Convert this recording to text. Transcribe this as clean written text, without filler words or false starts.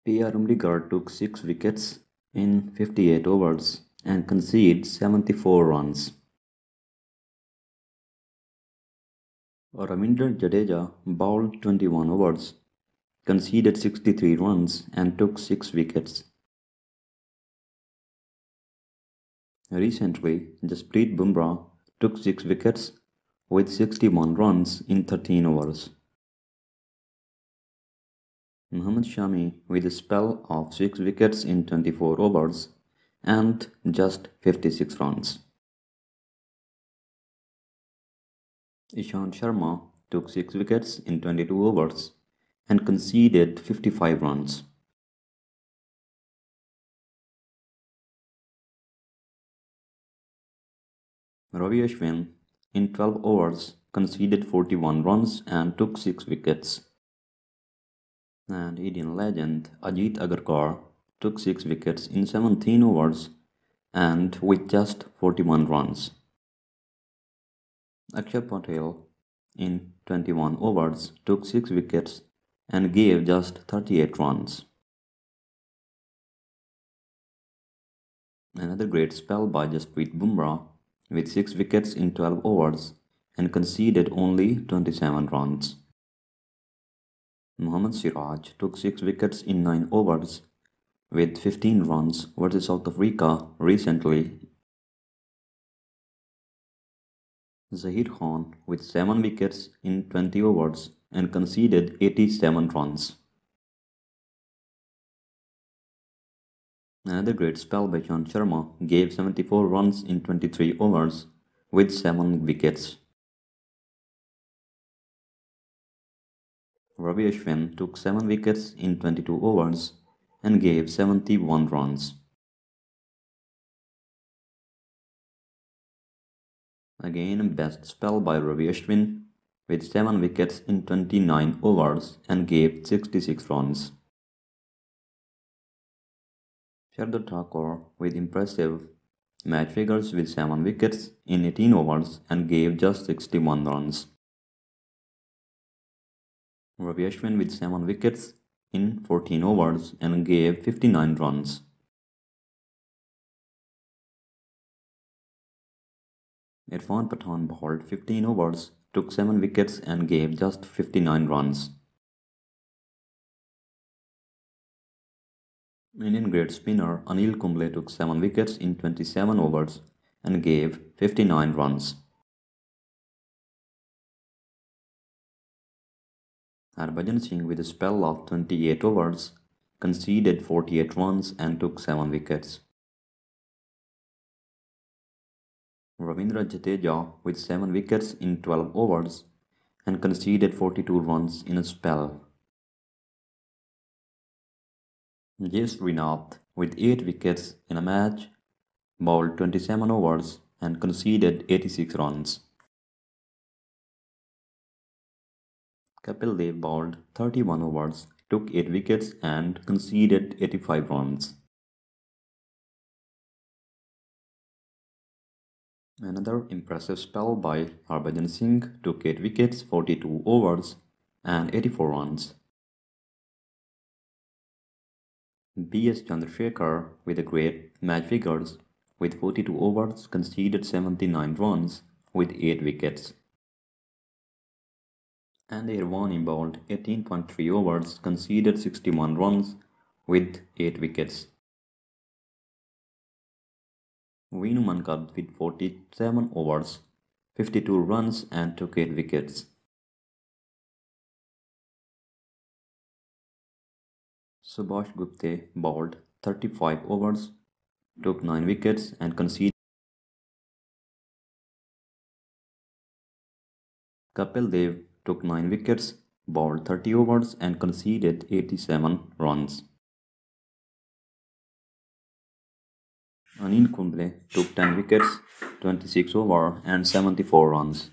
T.R. Umdigar took 6 wickets in 58 overs and conceded 74 runs. Ravindra Jadeja bowled 21 overs, conceded 63 runs and took 6 wickets. Recently, Jasprit Bumrah took 6 wickets with 61 runs in 13 overs. Mohammad Shami with a spell of 6 wickets in 24 overs and just 56 runs. Ishant Sharma took 6 wickets in 22 overs and conceded 55 runs. Ravi Ashwin in 12 overs conceded 41 runs and took 6 wickets. And Indian legend Ajit Agarkar took 6 wickets in 17 overs and with just 41 runs. Akshay Patel in 21 overs took 6 wickets and gave just 38 runs. Another great spell by Jasprit Bumrah with 6 wickets in 12 overs and conceded only 27 runs. Mohammad Siraj took 6 wickets in 9 overs with 15 runs versus South Africa recently. Zahir Khan with 7 wickets in 20 overs and conceded 87 runs. Another great spell by Ishant Sharma gave 74 runs in 23 overs with 7 wickets. Ravi Ashwin took 7 wickets in 22 overs and gave 71 runs. Again, a best spell by Ravi Ashwin with 7 wickets in 29 overs and gave 66 runs. Shardul Thakur with impressive match figures with 7 wickets in 18 overs and gave just 61 runs. Ravi Ashwin with 7 wickets in 14 overs and gave 59 runs. Irfan Pathan bowled 15 overs, took 7 wickets and gave just 59 runs. Indian great spinner Anil Kumble took 7 wickets in 27 overs and gave 59 runs. Harbhajan Singh with a spell of 28 overs conceded 48 runs and took 7 wickets. Ravindra Jadeja with 7 wickets in 12 overs and conceded 42 runs in a spell. Jayesh Srinath with 8 wickets in a match bowled 27 overs and conceded 86 runs. Kapil Dev bowled 31 overs, took 8 wickets and conceded 85 runs. Another impressive spell by Harbhajan Singh took 8 wickets, 42 overs and 84 runs. B.S. Chandrasekhar with a great match figures with 42 overs conceded 79 runs with 8 wickets. And Irvani bowled 18.3 overs conceded 61 runs with 8 wickets. Vinu Mankad with 47 overs, 52 runs and took 8 wickets. Subhash Gupte bowled 35 overs, took 9 wickets and conceded. Kapil Dev took 9 wickets, bowled 30 overs and conceded 87 runs. Anil Kumble took 10 wickets, 26 overs and 74 runs.